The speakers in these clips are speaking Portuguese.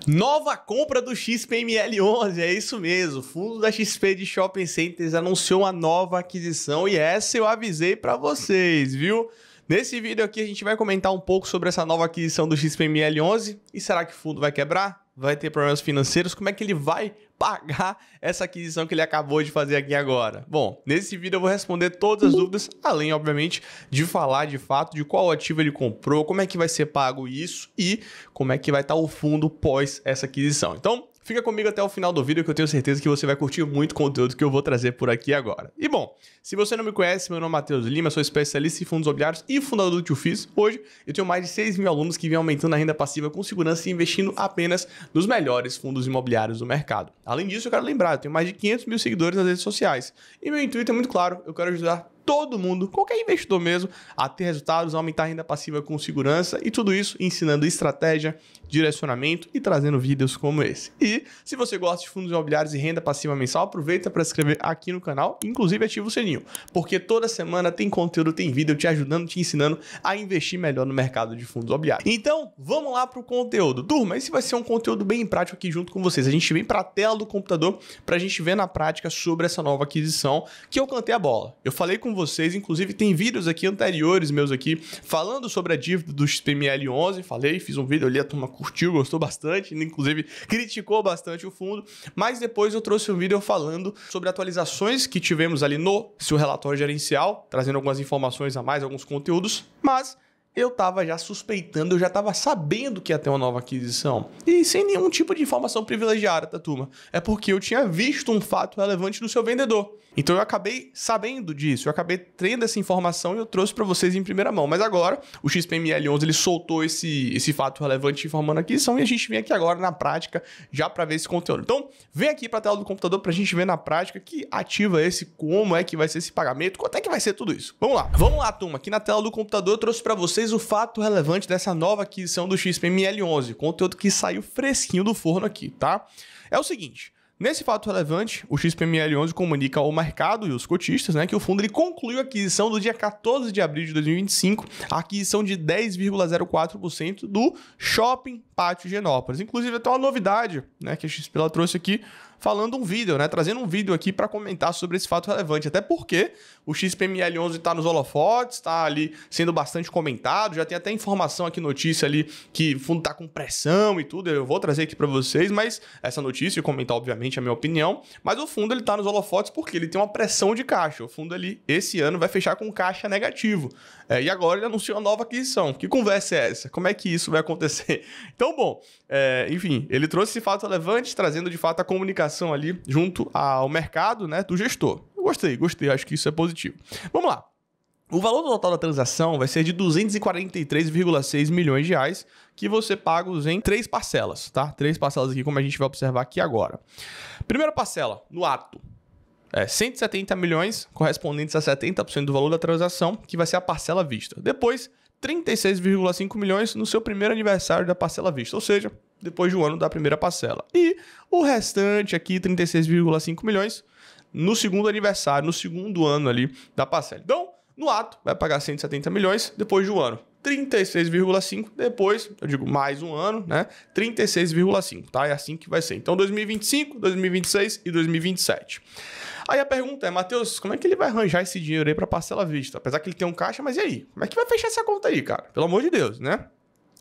Nova compra do XPML11, é isso mesmo. O fundo da XP de Shopping Centers anunciou uma nova aquisição e essa eu avisei para vocês, viu? Nesse vídeo aqui a gente vai comentar um pouco sobre essa nova aquisição do XPML11 e será que o fundo vai quebrar? Vai ter problemas financeiros? Como é que ele vai pagar essa aquisição que ele acabou de fazer aqui agora? Bom, nesse vídeo eu vou responder todas as dúvidas, além, obviamente, de falar de fato de qual ativo ele comprou, como é que vai ser pago isso e como é que vai estar o fundo pós essa aquisição. Então, fica comigo até o final do vídeo que eu tenho certeza que você vai curtir muito o conteúdo que eu vou trazer por aqui agora. E bom, se você não me conhece, meu nome é Matheus Lima, sou especialista em fundos imobiliários e fundador do TioFiz. Hoje eu tenho mais de 6 mil alunos que vêm aumentando a renda passiva com segurança e investindo apenas nos melhores fundos imobiliários do mercado. Além disso, eu quero lembrar, eu tenho mais de 500 mil seguidores nas redes sociais. E meu intuito é muito claro, eu quero ajudar todo mundo, qualquer investidor mesmo, a ter resultados, a aumentar a renda passiva com segurança e tudo isso ensinando estratégia, direcionamento e trazendo vídeos como esse. E se você gosta de fundos imobiliários e renda passiva mensal, aproveita para se inscrever aqui no canal, inclusive ativa o sininho, porque toda semana tem conteúdo, tem vídeo te ajudando, te ensinando a investir melhor no mercado de fundos imobiliários. Então, vamos lá para o conteúdo. Turma, esse vai ser um conteúdo bem prático aqui junto com vocês. A gente vem para a tela do computador para a gente ver na prática sobre essa nova aquisição que eu cantei a bola. Eu falei com vocês, inclusive tem vídeos aqui anteriores meus aqui falando sobre a dívida do XPML11, fiz um vídeo ali, a turma curtiu, gostou bastante, inclusive criticou bastante o fundo, mas depois eu trouxe um vídeo falando sobre atualizações que tivemos ali no seu relatório gerencial, trazendo algumas informações a mais, alguns conteúdos, mas eu estava já suspeitando, eu já estava sabendo que ia ter uma nova aquisição. E sem nenhum tipo de informação privilegiada, tá, turma? É porque eu tinha visto um fato relevante no seu vendedor. Então eu acabei sabendo disso, eu acabei tendo essa informação e eu trouxe para vocês em primeira mão. Mas agora, o XPML11 ele soltou esse fato relevante informando a aquisição e a gente vem aqui agora na prática já para ver esse conteúdo. Então, vem aqui para a tela do computador para a gente ver na prática que ativo é esse, como é que vai ser esse pagamento, quanto é que vai ser tudo isso. Vamos lá, turma. Aqui na tela do computador eu trouxe para vocês o fato relevante dessa nova aquisição do XPML11, conteúdo que saiu fresquinho do forno aqui, tá? É o seguinte. Nesse fato relevante, o XPML11 comunica ao mercado e os cotistas, né, que o fundo ele concluiu a aquisição do dia 14 de abril de 2025, a aquisição de 10,04% do Shopping Pátio Higienópolis. Inclusive, até uma novidade, né, que a XP ela trouxe aqui, falando um vídeo, né, trazendo um vídeo aqui para comentar sobre esse fato relevante, até porque o XPML11 está nos holofotes, está ali sendo bastante comentado, já tem até informação aqui, notícia ali, que o fundo está com pressão e tudo, eu vou trazer aqui para vocês, mas essa notícia, e comentar obviamente a minha opinião, mas o fundo ele está nos holofotes porque ele tem uma pressão de caixa, o fundo ali, esse ano, vai fechar com caixa negativo, e agora ele anunciou uma nova aquisição, que conversa é essa? Como é que isso vai acontecer? Então, bom, enfim, ele trouxe esse fato relevante, trazendo de fato a comunicação ali junto ao mercado, né, do gestor. Eu gostei, acho que isso é positivo. Vamos lá. O valor total da transação vai ser de 243,6 milhões de reais, que você paga em 3 parcelas, tá? 3 parcelas aqui, como a gente vai observar aqui agora. Primeira parcela, no ato. 170 milhões, correspondentes a 70% do valor da transação, que vai ser a parcela à vista. Depois, 36,5 milhões no seu primeiro aniversário da parcela à vista, ou seja, depois de um ano da primeira parcela. E o restante aqui, 36,5 milhões, no segundo aniversário, no segundo ano ali da parcela. Então, no ato, vai pagar 170 milhões depois de um ano. 36,5, depois, eu digo mais um ano, né? 36,5, tá? É assim que vai ser. Então, 2025, 2026 e 2027. Aí a pergunta é, Matheus, como é que ele vai arranjar esse dinheiro aí para parcela à vista? Apesar que ele tem um caixa, mas e aí? Como é que vai fechar essa conta aí, cara? Pelo amor de Deus, né?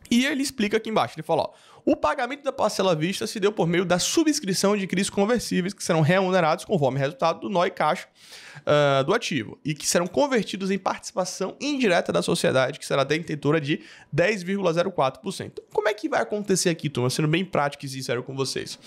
E ele explica aqui embaixo, ele fala, ó, o pagamento da parcela à vista se deu por meio da subscrição de CRIs conversíveis que serão remunerados conforme resultado do nó e caixa do ativo e que serão convertidos em participação indireta da sociedade, que será detentora de 10,04%. Como é que vai acontecer aqui, turma? Sendo bem prático e sincero com vocês.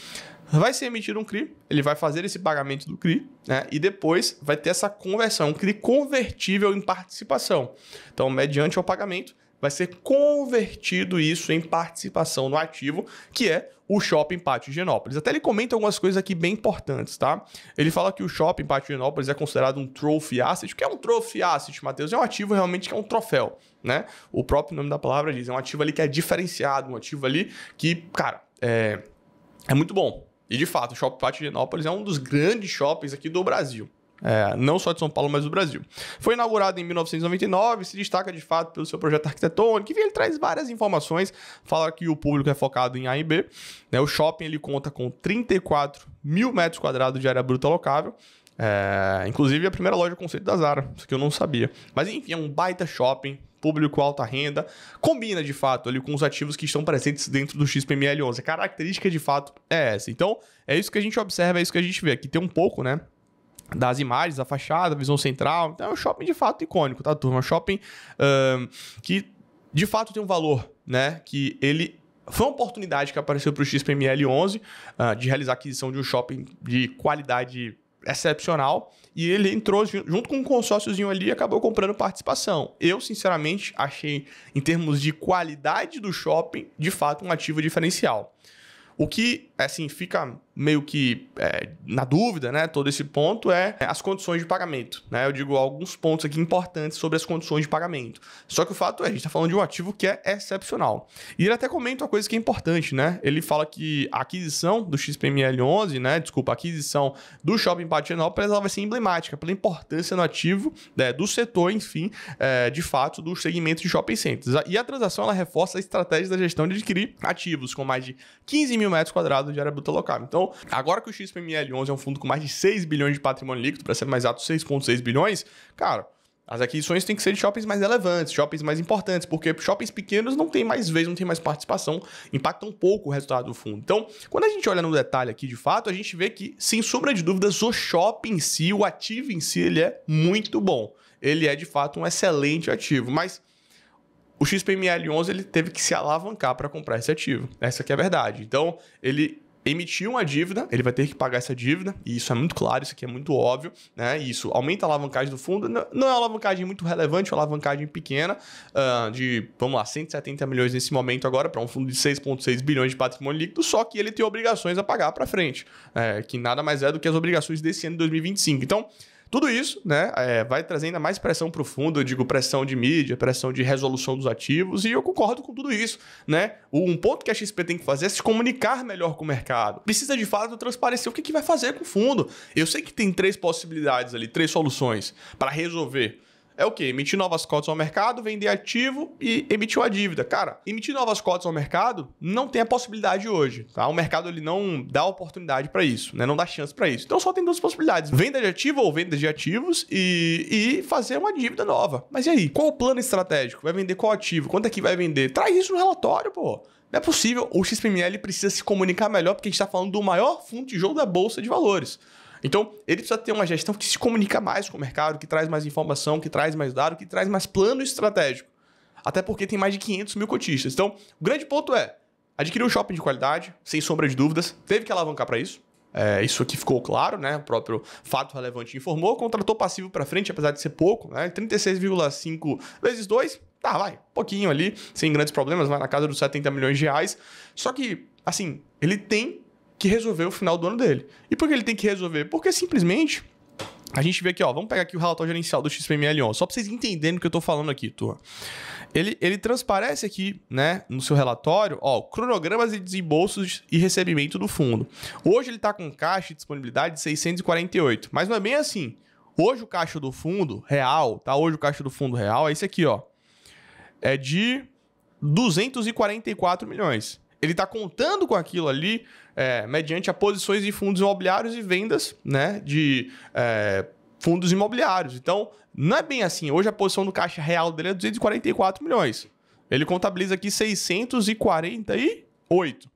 Vai ser emitido um CRI, ele vai fazer esse pagamento do CRI, né? E depois vai ter essa conversão, um CRI convertível em participação. Então, mediante o pagamento, vai ser convertido isso em participação no ativo, que é o Shopping Pátio Higienópolis. Até ele comenta algumas coisas aqui bem importantes, tá? Ele fala que o Shopping Pátio Higienópolis é considerado um trophy asset. O que é um trophy asset, Matheus? É um ativo realmente que é um troféu, né? O próprio nome da palavra diz, é um ativo ali que é diferenciado, um ativo ali que, cara, é muito bom. E de fato, o Shopping Pátio Higienópolis é um dos grandes shoppings aqui do Brasil. Não só de São Paulo, mas do Brasil. Foi inaugurado em 1999, se destaca de fato pelo seu projeto arquitetônico, enfim, ele traz várias informações, fala que o público é focado em A e B, né? O shopping ele conta com 34 mil metros quadrados de área bruta locável, inclusive a primeira loja conceito da Zara, isso que eu não sabia. Mas enfim, é um baita shopping, público alta renda, combina de fato ali com os ativos que estão presentes dentro do XPML11. A característica de fato é essa. Então, é isso que a gente observa, é isso que a gente vê. Aqui tem um pouco, né, das imagens, a fachada, a visão central. Então é um shopping de fato icônico, tá, turma? É um shopping que de fato tem um valor, né? Que ele foi uma oportunidade que apareceu para o XPML11 de realizar a aquisição de um shopping de qualidade excepcional, e ele entrou junto com um consórciozinho ali e acabou comprando participação. Eu, sinceramente, achei, em termos de qualidade do shopping, de fato um ativo diferencial. O que, assim, fica meio que na dúvida, né, todo esse ponto, é as condições de pagamento, né? Eu digo alguns pontos aqui importantes sobre as condições de pagamento. Só que o fato é, a gente está falando de um ativo que é excepcional. E ele até comenta uma coisa que é importante, né? Ele fala que a aquisição do XPML11, né, a aquisição do Shopping Pátio Higienópolis, ela vai ser emblemática pela importância no ativo, né, do setor, enfim, de fato, do segmento de shopping centers. E a transação, ela reforça a estratégia da gestão de adquirir ativos com mais de 15 mil metros quadrados de área bruta local. Então, agora que o XPML11 é um fundo com mais de 6 bilhões de patrimônio líquido, para ser mais exato, 6,6 bilhões, cara, as aquisições têm que ser de shoppings mais relevantes, shoppings mais importantes, porque shoppings pequenos não tem mais vez, não tem mais participação, impactam um pouco o resultado do fundo. Então, quando a gente olha no detalhe aqui, de fato, a gente vê que, sem sombra de dúvidas, o shopping em si, o ativo em si, ele é muito bom. Ele é, de fato, um excelente ativo, mas o XPML11 ele teve que se alavancar para comprar esse ativo. Essa aqui é a verdade. Então, ele emitiu uma dívida, ele vai ter que pagar essa dívida, e isso é muito claro, isso aqui é muito óbvio, né? E isso aumenta a alavancagem do fundo, não é uma alavancagem muito relevante, é uma alavancagem pequena, de, vamos lá, 170 milhões nesse momento agora, para um fundo de 6,6 bilhões de patrimônio líquido, só que ele tem obrigações a pagar para frente, que nada mais é do que as obrigações desse ano de 2025. Então, tudo isso, né, vai trazer ainda mais pressão para o fundo, eu digo pressão de mídia, pressão de resolução dos ativos, e eu concordo com tudo isso, né? Um ponto que a XP tem que fazer é se comunicar melhor com o mercado. Precisa, de fato, transparecer o que vai fazer com o fundo. Eu sei que tem 3 possibilidades ali, 3 soluções para resolver. É o quê? Emitir novas cotas ao mercado, vender ativo e emitir uma dívida. Cara, emitir novas cotas ao mercado não tem a possibilidade hoje, tá? O mercado ele não dá oportunidade para isso, né? Não dá chance para isso. Então só tem 2 possibilidades. Venda de ativo ou venda de ativos e fazer uma dívida nova. Mas e aí? Qual o plano estratégico? Vai vender qual ativo? Quanto é que vai vender? Traz isso no relatório, pô. Não é possível. O XPML precisa se comunicar melhor porque a gente está falando do maior fundo de jogo da Bolsa de Valores. Então, ele precisa ter uma gestão que se comunica mais com o mercado, que traz mais informação, que traz mais dados, que traz mais plano estratégico. Até porque tem mais de 500 mil cotistas. Então, o grande ponto é adquirir um shopping de qualidade, sem sombra de dúvidas. Teve que alavancar para isso. Isso aqui ficou claro, né? O próprio Fato Relevante informou. Contratou passivo para frente, apesar de ser pouco, né? 36,5 vezes 2. Tá, vai. Pouquinho ali, sem grandes problemas. Vai na casa dos 70 milhões de reais. Só que, assim, ele tem que resolver o final do ano dele. E por que ele tem que resolver? Porque simplesmente a gente vê aqui, ó, vamos pegar aqui o relatório gerencial do XPML11, só para vocês entenderem o que eu tô falando aqui, turma. Ele transparece aqui, né, no seu relatório, ó, cronogramas de desembolsos e recebimento do fundo. Hoje ele tá com caixa e disponibilidade de 648, mas não é bem assim. Hoje o caixa do fundo real, tá? Hoje o caixa do fundo real é esse aqui, ó. É de 244 milhões. Ele está contando com aquilo ali mediante a posições de fundos imobiliários e vendas, né, de fundos imobiliários. Então, não é bem assim. Hoje a posição do caixa real dele é 244 milhões. Ele contabiliza aqui 648.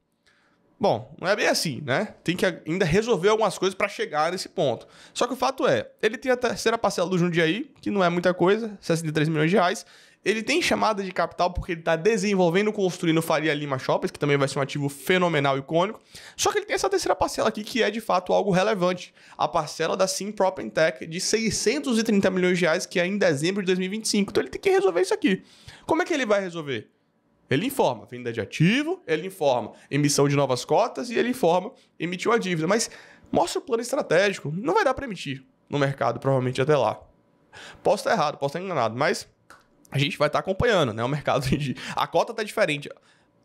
Bom, não é bem assim, né? Tem que ainda resolver algumas coisas para chegar nesse ponto. Só que o fato é, ele tem a terceira parcela do Jundiaí, que não é muita coisa, 63 milhões de reais. Ele tem chamada de capital porque ele está desenvolvendo, construindo Faria Lima Shoppings, que também vai ser um ativo fenomenal e icônico. Só que ele tem essa terceira parcela aqui, que é de fato algo relevante. A parcela da Sim Prop Tech de 630 milhões de reais, que é em dezembro de 2025. Então ele tem que resolver isso aqui. Como é que ele vai resolver? Ele informa venda de ativo, ele informa emissão de novas cotas e ele informa emitir uma dívida. Mas mostra o plano estratégico. Não vai dar para emitir no mercado, provavelmente até lá. Posso estar errado, posso estar enganado, mas a gente vai estar acompanhando, né? O mercado a cota está diferente.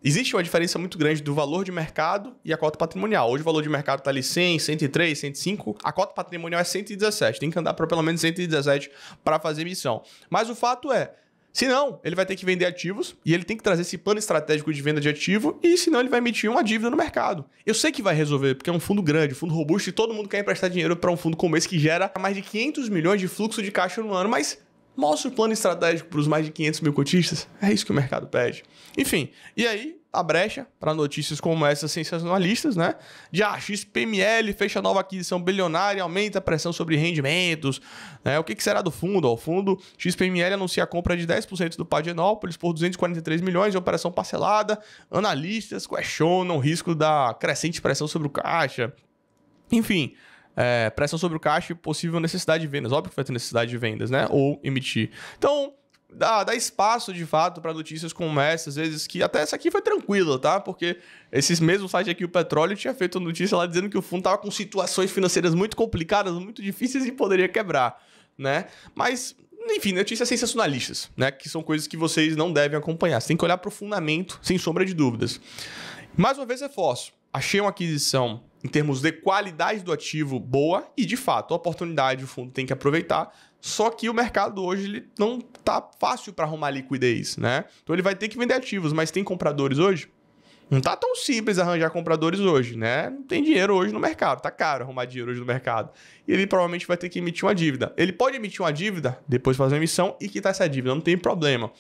existe uma diferença muito grande do valor de mercado e a cota patrimonial. Hoje o valor de mercado está ali 100, 103, 105, a cota patrimonial é 117, tem que andar para pelo menos 117 para fazer emissão. Mas o fato é, se não, ele vai ter que vender ativos e ele tem que trazer esse plano estratégico de venda de ativo e senão ele vai emitir uma dívida no mercado. Eu sei que vai resolver, porque é um fundo grande, fundo robusto e todo mundo quer emprestar dinheiro para um fundo como esse que gera mais de 500 milhões de fluxo de caixa no ano, mas mostra o plano estratégico para os mais de 500 mil cotistas. É isso que o mercado pede. Enfim, e aí a brecha para notícias como essas sensacionalistas, né? De XPML fecha nova aquisição bilionária, aumenta a pressão sobre rendimentos. Né? O que será do fundo? O fundo XPML anuncia a compra de 10% do Pagenópolis por 243 milhões de operação parcelada. Analistas questionam o risco da crescente pressão sobre o caixa. Enfim, pressão sobre o caixa e possível necessidade de vendas. Óbvio que vai ter necessidade de vendas, né? Ou emitir. Então, dá espaço, de fato, para notícias como essa, às vezes, que até essa aqui foi tranquila, tá? Porque esses mesmos sites aqui, o Petróleo, tinha feito notícia lá dizendo que o fundo estava com situações financeiras muito complicadas, muito difíceis e poderia quebrar, né? Mas, enfim, notícias sensacionalistas, né? Que são coisas que vocês não devem acompanhar. Você tem que olhar para o fundamento, sem sombra de dúvidas. Mais uma vez, reforço. Achei uma aquisição em termos de qualidade do ativo boa e, de fato, a oportunidade o fundo tem que aproveitar. Só que o mercado hoje ele não tá fácil para arrumar liquidez, né? Então ele vai ter que vender ativos, mas tem compradores hoje? Não tá tão simples arranjar compradores hoje, né? Não tem dinheiro hoje no mercado, tá caro arrumar dinheiro hoje no mercado. E ele provavelmente vai ter que emitir uma dívida. Ele pode emitir uma dívida, depois fazer uma emissão e quitar essa dívida, não tem problema.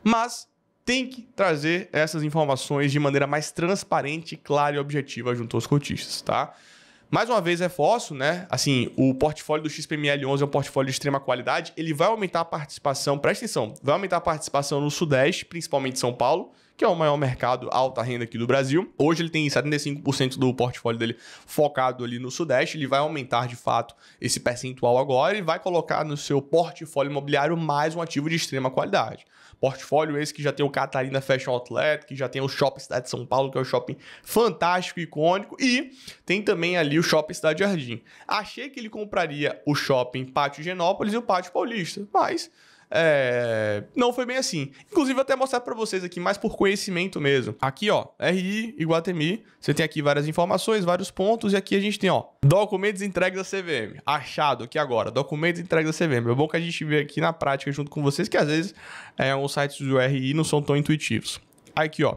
Mas tem que trazer essas informações de maneira mais transparente, clara e objetiva junto aos cotistas, tá? Mais uma vez, reforço, né? Assim, o portfólio do XPML11 é um portfólio de extrema qualidade. Ele vai aumentar a participação, presta atenção, vai aumentar a participação no Sudeste, principalmente São Paulo, que é o maior mercado alta renda aqui do Brasil. Hoje ele tem 75% do portfólio dele focado ali no Sudeste. Ele vai aumentar, de fato, esse percentual agora e vai colocar no seu portfólio imobiliário mais um ativo de extrema qualidade. Portfólio esse que já tem o Catarina Fashion Outlet, que já tem o Shopping Cidade de São Paulo, que é um shopping fantástico e icônico, e tem também ali o Shopping Cidade Jardim. Achei que ele compraria o Shopping Pátio Higienópolis e o Pátio Paulista, mas não foi bem assim. Inclusive, vou até mostrar para vocês aqui, mais por conhecimento mesmo. Aqui, ó, RI, Iguatemi, você tem aqui várias informações, vários pontos, e aqui a gente tem, ó, documentos entregues da CVM. Achado aqui agora, documentos entregues da CVM. É bom que a gente vê aqui na prática junto com vocês, que às vezes os sites do RI não são tão intuitivos. Aqui, ó,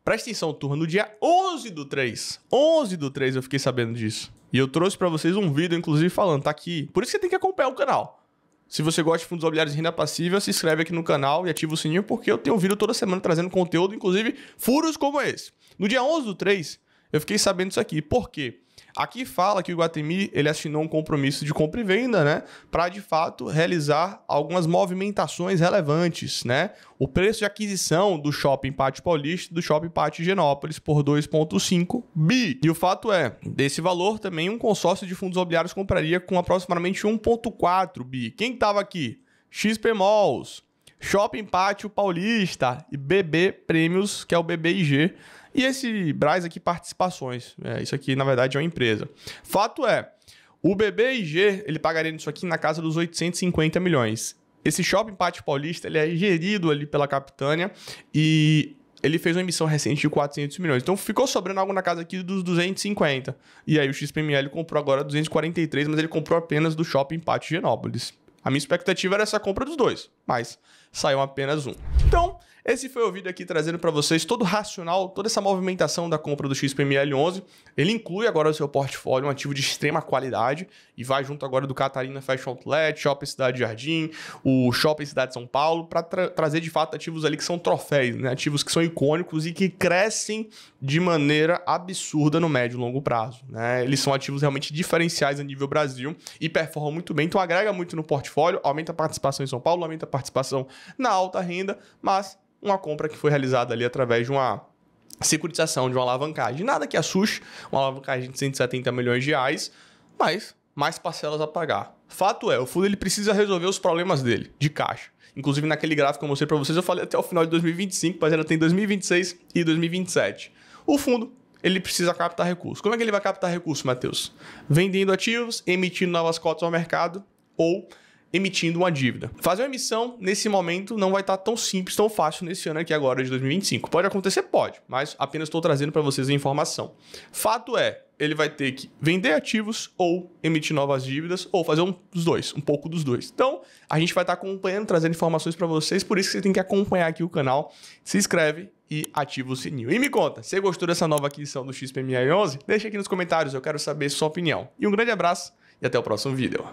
presta atenção, turma, no dia 11/3 eu fiquei sabendo disso. E eu trouxe para vocês um vídeo, inclusive, falando, tá aqui. Por isso que você tem que acompanhar o canal. Se você gosta de fundos imobiliários de renda passiva, se inscreve aqui no canal e ativa o sininho, porque eu tenho vídeo toda semana trazendo conteúdo, inclusive furos como esse. No dia 11/3, eu fiquei sabendo disso aqui. Por quê? Aqui fala que o Iguatemi ele assinou um compromisso de compra e venda, né? Para, de fato, realizar algumas movimentações relevantes, né? O preço de aquisição do Shopping Pátio Paulista e do Shopping Pátio Higienópolis por 2,5 bi. E o fato é, desse valor também um consórcio de fundos imobiliários compraria com aproximadamente 1,4 bi. Quem estava aqui? XP Malls, Shopping Pátio Paulista e BB Prêmios, que é o BBIG. E esse Braz aqui, participações. Isso aqui, na verdade, é uma empresa. Fato é, o BBIG, ele pagaria isso aqui na casa dos 850 milhões. Esse Shopping Pátio Paulista, ele é gerido ali pela Capitânia e ele fez uma emissão recente de 400 milhões. Então, ficou sobrando algo na casa aqui dos 250. E aí, o XPML comprou agora 243, mas ele comprou apenas do Shopping Pátio Higienópolis. A minha expectativa era essa compra dos dois, mas saiu apenas um. Então, esse foi o vídeo aqui trazendo para vocês todo o racional, toda essa movimentação da compra do XPML11. Ele inclui agora no seu portfólio um ativo de extrema qualidade e vai junto agora do Catarina Fashion Outlet, Shopping Cidade Jardim, o Shopping Cidade de São Paulo, para trazer de fato ativos ali que são troféus, né? Ativos que são icônicos e que crescem de maneira absurda no médio e longo prazo, né? Eles são ativos realmente diferenciais a nível Brasil e performam muito bem, então agrega muito no portfólio, aumenta a participação em São Paulo, aumenta a participação na alta renda, mas uma compra que foi realizada ali através de uma securitização, de uma alavancagem. Nada que assuste, uma alavancagem de 170 milhões de reais, mas mais parcelas a pagar. Fato é, o fundo ele precisa resolver os problemas dele, de caixa. Inclusive, naquele gráfico que eu mostrei para vocês, eu falei até o final de 2025, mas ainda tem 2026 e 2027. O fundo, ele precisa captar recursos. Como é que ele vai captar recursos, Matheus? Vendendo ativos, emitindo novas cotas ao mercado ou emitindo uma dívida. Fazer uma emissão, nesse momento, não vai estar tão simples, tão fácil nesse ano aqui agora de 2025. Pode acontecer? Pode, mas apenas estou trazendo para vocês a informação. Fato é, ele vai ter que vender ativos ou emitir novas dívidas, ou fazer um pouco dos dois. Então, a gente vai estar acompanhando, trazendo informações para vocês, por isso que você tem que acompanhar aqui o canal, se inscreve e ativa o sininho. E me conta, você gostou dessa nova aquisição do XPMI11? Deixa aqui nos comentários, eu quero saber sua opinião. E um grande abraço e até o próximo vídeo.